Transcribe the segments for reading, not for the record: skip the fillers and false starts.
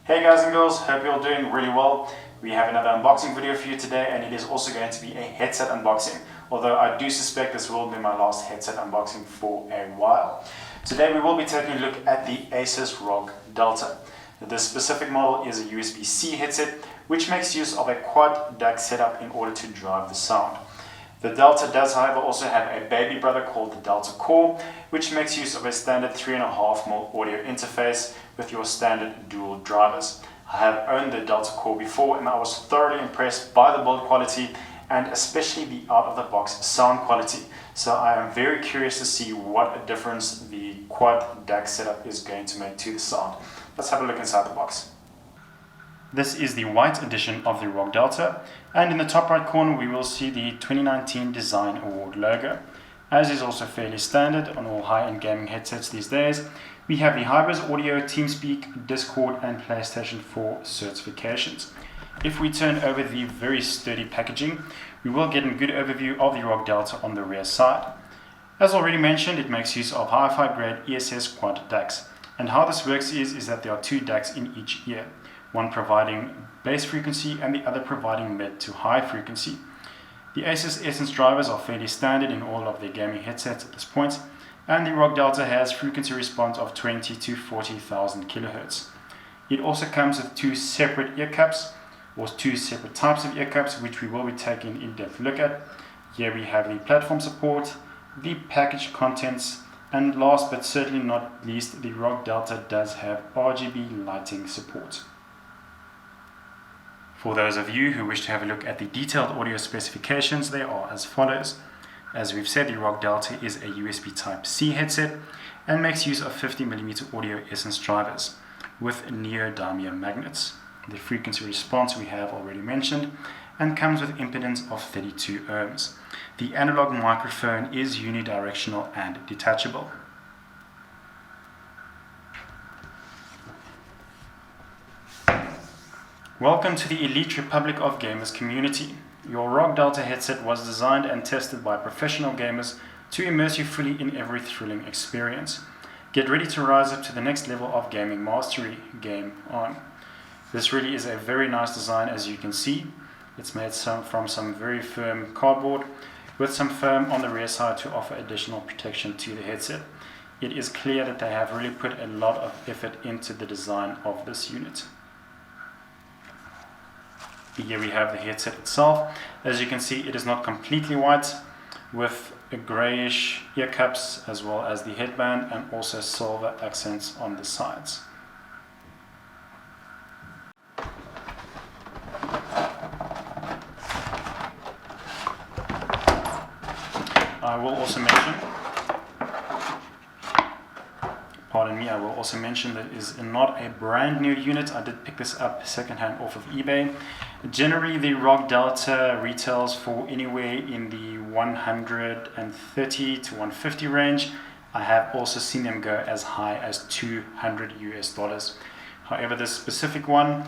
Hey guys and girls, hope you're all doing really well. We have another unboxing video for you today, and it is also going to be a headset unboxing, although I do suspect this will be my last headset unboxing for a while. Today we will be taking a look at the ASUS ROG Delta. This specific model is a USB-C headset which makes use of a quad DAC setup in order to drive the sound. The Delta does, however, also have a baby brother called the Delta Core, which makes use of a standard 3.5mm audio interface with your standard dual drivers. I have owned the Delta Core before and I was thoroughly impressed by the build quality and especially the out-of-the-box sound quality. So I am very curious to see what a difference the quad DAC setup is going to make to the sound. Let's have a look inside the box. This is the white edition of the ROG Delta, and in the top right corner we will see the 2019 Design Award logo. As is also fairly standard on all high-end gaming headsets these days, we have the Hybris Audio, TeamSpeak, Discord and PlayStation 4 certifications. If we turn over the very sturdy packaging, we will get a good overview of the ROG Delta on the rear side. As already mentioned, it makes use of hi-fi grade ESS quad DACs, and how this works is that there are two DACs in each ear, one providing bass frequency and the other providing mid to high frequency. The ASUS Essence drivers are fairly standard in all of their gaming headsets at this point, and the ROG Delta has frequency response of 20 to 40,000 kHz. It also comes with two separate ear cups, or two separate types of ear cups, which we will be taking an in-depth look at. Here we have the platform support, the package contents, and last but certainly not least, the ROG Delta does have RGB lighting support. For those of you who wish to have a look at the detailed audio specifications, they are as follows. As we've said, the ROG Delta is a USB Type-C headset and makes use of 50mm audio Essence drivers with neodymium magnets. The frequency response we have already mentioned and comes with impedance of 32 ohms. The analog microphone is unidirectional and detachable. Welcome to the elite Republic of Gamers community. Your ROG Delta headset was designed and tested by professional gamers to immerse you fully in every thrilling experience. Get ready to rise up to the next level of gaming mastery. Game on. This really is a very nice design, as you can see. It's made from some very firm cardboard with some foam on the rear side to offer additional protection to the headset. It is clear that they have really put a lot of effort into the design of this unit. Here we have the headset itself. As you can see, it is not completely white, with a grayish ear cups as well as the headband and also silver accents on the sides. I will also mention that it is not a brand new unit. I did pick this up secondhand off of eBay. Generally, the ROG Delta retails for anywhere in the 130 to 150 range. I have also seen them go as high as $200 US. However, this specific one,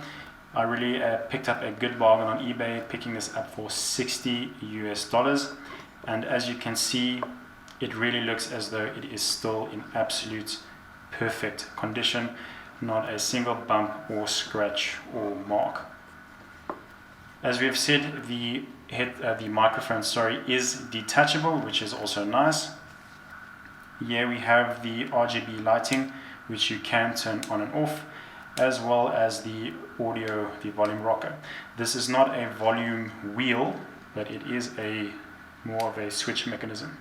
I really picked up a good bargain on eBay, picking this up for $60 US. And as you can see, it really looks as though it is still in absolute perfect condition, not a single bump or scratch or mark. As we have said, the microphone is detachable, which is also nice. Here we have the RGB lighting, which you can turn on and off, as well as the audio, the volume rocker. This is not a volume wheel, but it is more of a switch mechanism.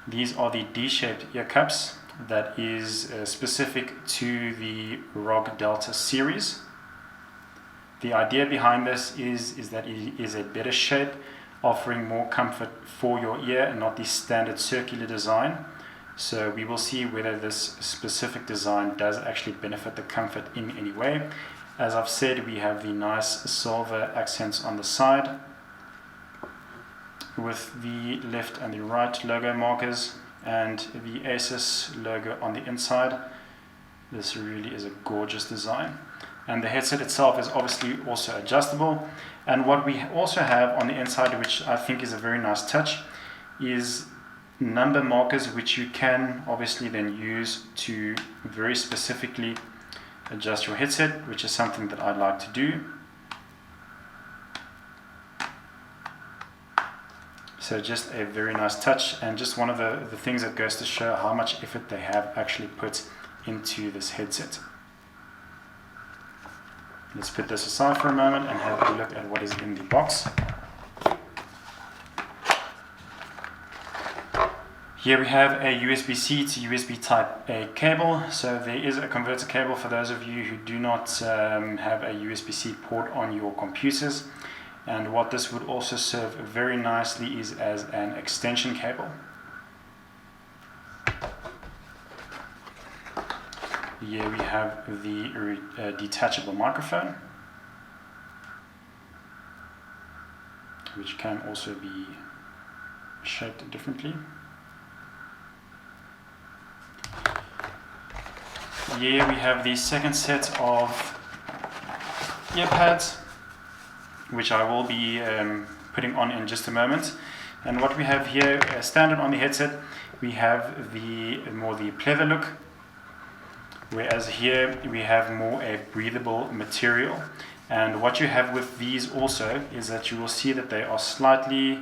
These are the D-shaped ear cups that is specific to the ROG Delta series. The idea behind this is that it is a better shape, offering more comfort for your ear and not the standard circular design. So we will see whether this specific design does actually benefit the comfort in any way. As I've said, we have the nice silver accents on the side, with the left and the right logo markers and the ASUS logo on the inside. This really is a gorgeous design. And the headset itself is obviously also adjustable. And what we also have on the inside, which I think is a very nice touch, is number markers, which you can obviously then use to very specifically adjust your headset, which is something that I like to do. So just a very nice touch, and just one of the things that goes to show how much effort they have actually put into this headset. Let's put this aside for a moment and have a look at what is in the box. Here we have a USB-C to USB Type A cable. So there is a converter cable for those of you who do not have a USB-C port on your computers. And what this would also serve very nicely is as an extension cable. Here we have the detachable microphone, which can also be shaped differently. Here we have the second set of ear pads, which I will be putting on in just a moment. And what we have here, standard on the headset, we have the pleather look, whereas here we have more a breathable material. And what you have with these also is that you will see that they are slightly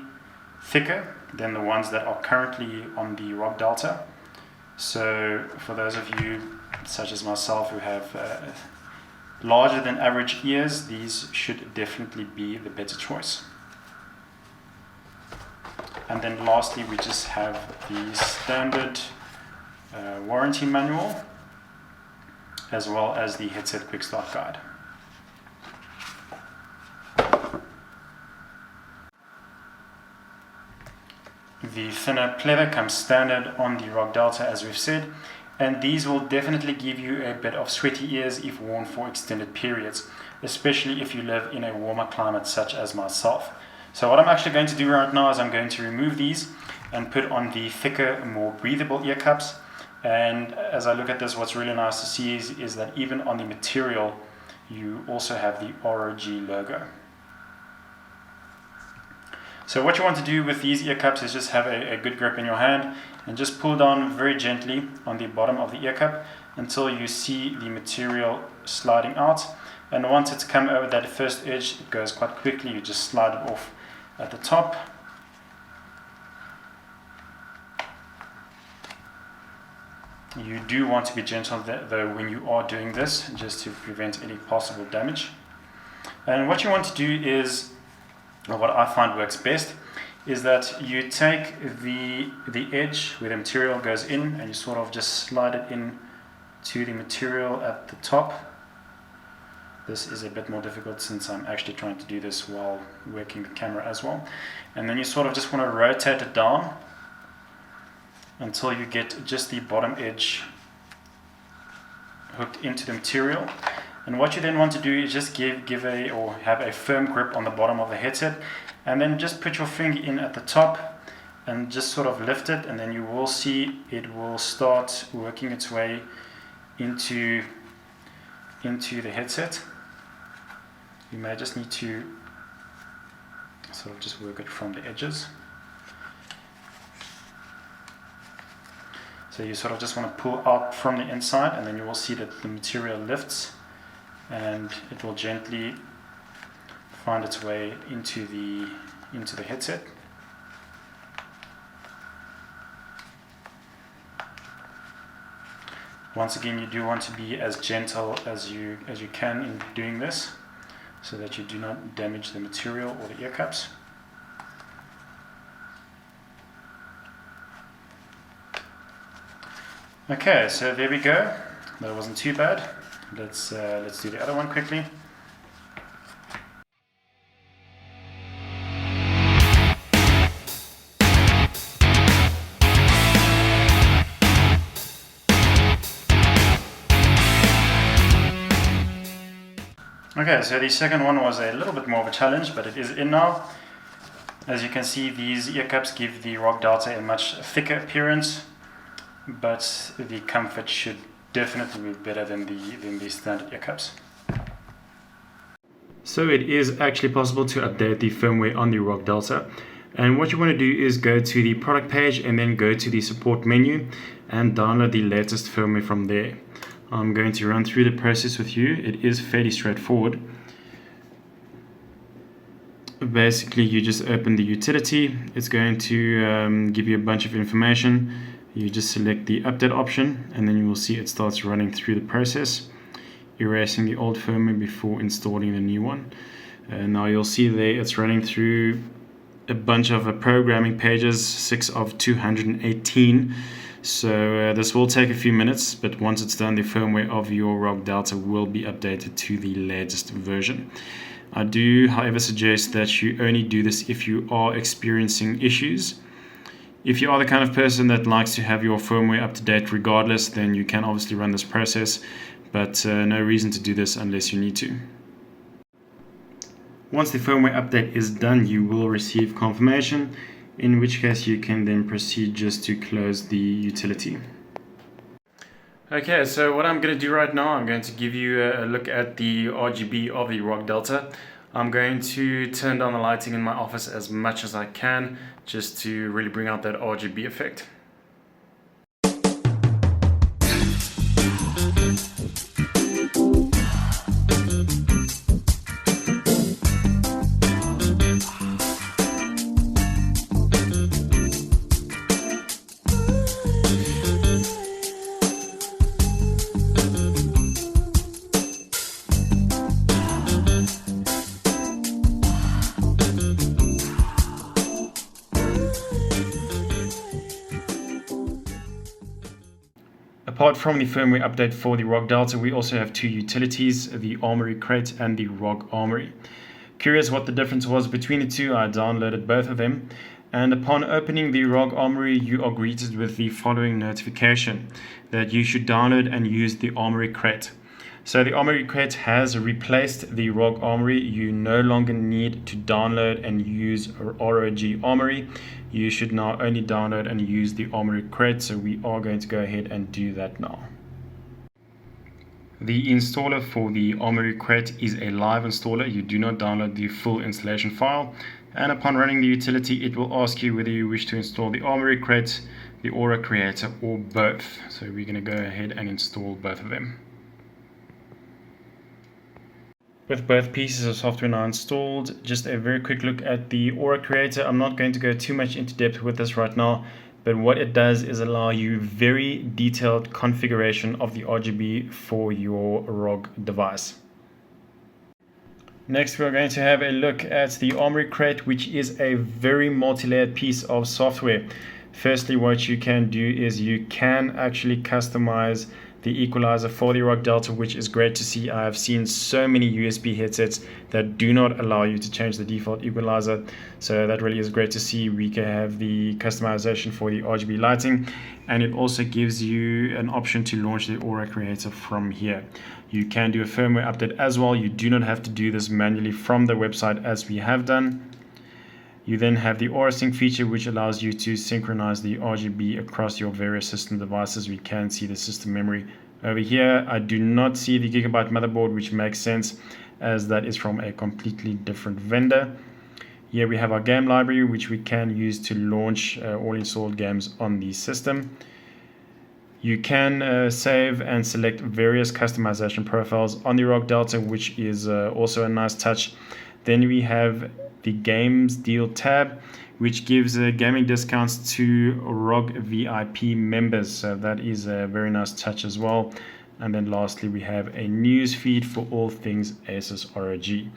thicker than the ones that are currently on the ROG Delta. So for those of you such as myself who have larger than average ears, these should definitely be the better choice. And then lastly, we just have the standard warranty manual, as well as the headset quick start guide. The thinner pleather comes standard on the ROG Delta, as we've said, and these will definitely give you a bit of sweaty ears if worn for extended periods, especially if you live in a warmer climate such as myself. So what I'm actually going to do right now is I'm going to remove these and put on the thicker, more breathable ear cups. And as I look at this, what's really nice to see is that even on the material, you also have the ROG logo. So what you want to do with these ear cups is just have a good grip in your hand and just pull down very gently on the bottom of the ear cup until you see the material sliding out. And once it's come over that first edge, it goes quite quickly. You just slide it off at the top. You do want to be gentle though when you are doing this, just to prevent any possible damage. And what you want to do is, or what I find works best, is that you take the edge where the material goes in and you sort of just slide it in to the material at the top. This is a bit more difficult since I'm actually trying to do this while working the camera as well. And then you sort of just want to rotate it down until you get just the bottom edge hooked into the material. And what you then want to do is just have a firm grip on the bottom of the headset, and then just put your finger in at the top and just sort of lift it, and then you will see it will start working its way into the headset. You may just need to sort of just work it from the edges. So you sort of just want to pull out from the inside, and then you will see that the material lifts and it will gently find its way into the headset. Once again, you do want to be as gentle as you can in doing this, so that you do not damage the material or the ear cups. Okay, so there we go. That wasn't too bad. Let's do the other one quickly. Okay, so the second one was a little bit more of a challenge, but it is in now. As you can see, these ear cups give the ROG Delta a much thicker appearance, but the comfort should definitely be better than the standard ear cups. So it is actually possible to update the firmware on the ROG Delta. And what you want to do is go to the product page and then go to the support menu and download the latest firmware from there. I'm going to run through the process with you. It is fairly straightforward. Basically, you just open the utility. It's going to give you a bunch of information. You just select the update option and then you will see it starts running through the process, erasing the old firmware before installing the new one. Now you'll see there it's running through a bunch of programming pages, 6 of 218. So this will take a few minutes, but once it's done, the firmware of your ROG Delta will be updated to the latest version. I do, however, suggest that you only do this if you are experiencing issues. If you are the kind of person that likes to have your firmware up to date regardless, then you can obviously run this process, but no reason to do this unless you need to. Once the firmware update is done, you will receive confirmation, in which case you can then proceed just to close the utility. Okay, so what I'm going to do right now, I'm going to give you a look at the RGB of the ROG Delta. I'm going to turn down the lighting in my office as much as I can, just to really bring out that RGB effect. Apart from the firmware update for the ROG Delta, we also have two utilities, the Armory Crate and the ROG Armory. Curious what the difference was between the two, I downloaded both of them, and upon opening the ROG Armory, you are greeted with the following notification that you should download and use the Armory Crate. So the Armory Crate has replaced the ROG Armory. You no longer need to download and use ROG Armory. You should now only download and use the Armory Crate, so we are going to go ahead and do that now. The installer for the Armory Crate is a live installer. You do not download the full installation file, and upon running the utility it will ask you whether you wish to install the Armory Crate, the Aura Creator, or both. So we're going to go ahead and install both of them. With both pieces of software now installed, just a very quick look at the Aura Creator. I'm not going to go too much into depth with this right now, but what it does is allow you very detailed configuration of the RGB for your ROG device. Next, we're going to have a look at the Armory Crate, which is a very multi-layered piece of software. Firstly, what you can do is you can actually customize the equalizer for the ROG Delta, which is great to see. I have seen so many USB headsets that do not allow you to change the default equalizer, so that really is great to see. We can have the customization for the RGB lighting, and it also gives you an option to launch the Aura Creator from here. You can do a firmware update as well. You do not have to do this manually from the website as we have done. You then have the Aura Sync feature, which allows you to synchronize the RGB across your various system devices. We can see the system memory over here. I do not see the gigabyte motherboard, which makes sense as that is from a completely different vendor. Here we have our game library, which we can use to launch all installed games on the system. You can save and select various customization profiles on the ROG Delta, which is also a nice touch. Then we have the Games Deal tab, which gives gaming discounts to ROG VIP members. So that is a very nice touch as well. And then lastly, we have a news feed for all things ASUS ROG.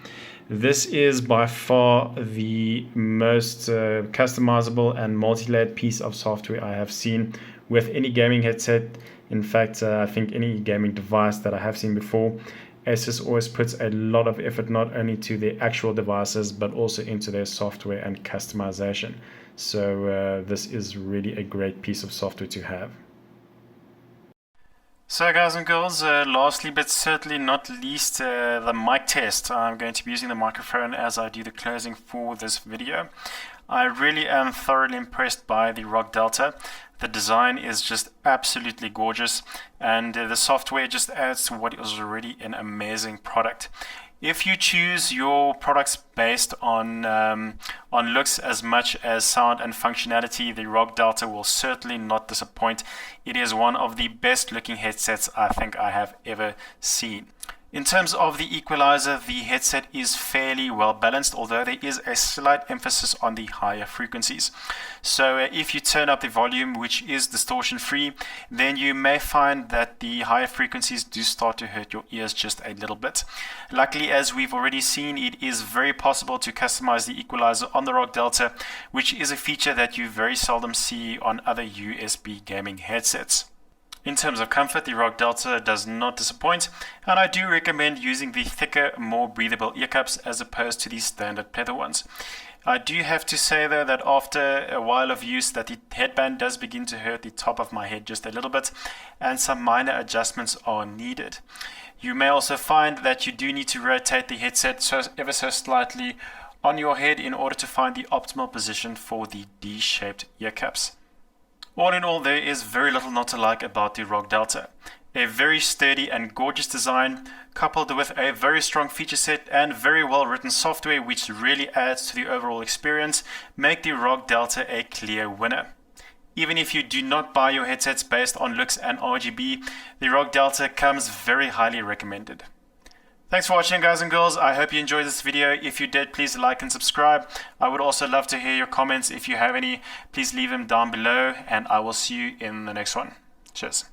This is by far the most customizable and multi-layered piece of software I have seen with any gaming headset. In fact, I think any gaming device that I have seen before. ASUS always puts a lot of effort not only to their actual devices but also into their software and customization. So this is really a great piece of software to have. So guys and girls, lastly but certainly not least, the mic test. I'm going to be using the microphone as I do the closing for this video. I really am thoroughly impressed by the ROG Delta. The design is just absolutely gorgeous, and the software just adds to what is already an amazing product. If you choose your products based on looks as much as sound and functionality, the ROG Delta will certainly not disappoint. It is one of the best looking headsets I think I have ever seen. In terms of the equalizer, the headset is fairly well balanced, although there is a slight emphasis on the higher frequencies. So if you turn up the volume, which is distortion free, then you may find that the higher frequencies do start to hurt your ears just a little bit. Luckily, as we've already seen, it is very possible to customize the equalizer on the ROG Delta, which is a feature that you very seldom see on other USB gaming headsets. In terms of comfort, the ROG Delta does not disappoint, and I do recommend using the thicker, more breathable earcups as opposed to the standard pleather ones. I do have to say though that after a while of use that the headband does begin to hurt the top of my head just a little bit, and some minor adjustments are needed. You may also find that you do need to rotate the headset ever so slightly on your head in order to find the optimal position for the D-shaped earcups. All in all, there is very little not to like about the ROG Delta. A very sturdy and gorgeous design, coupled with a very strong feature set and very well written software which really adds to the overall experience, make the ROG Delta a clear winner. Even if you do not buy your headsets based on looks and RGB, the ROG Delta comes very highly recommended. Thanks for watching, guys and girls. I hope you enjoyed this video. If you did, please like and subscribe. I would also love to hear your comments. If you have any, please leave them down below, and I will see you in the next one. Cheers.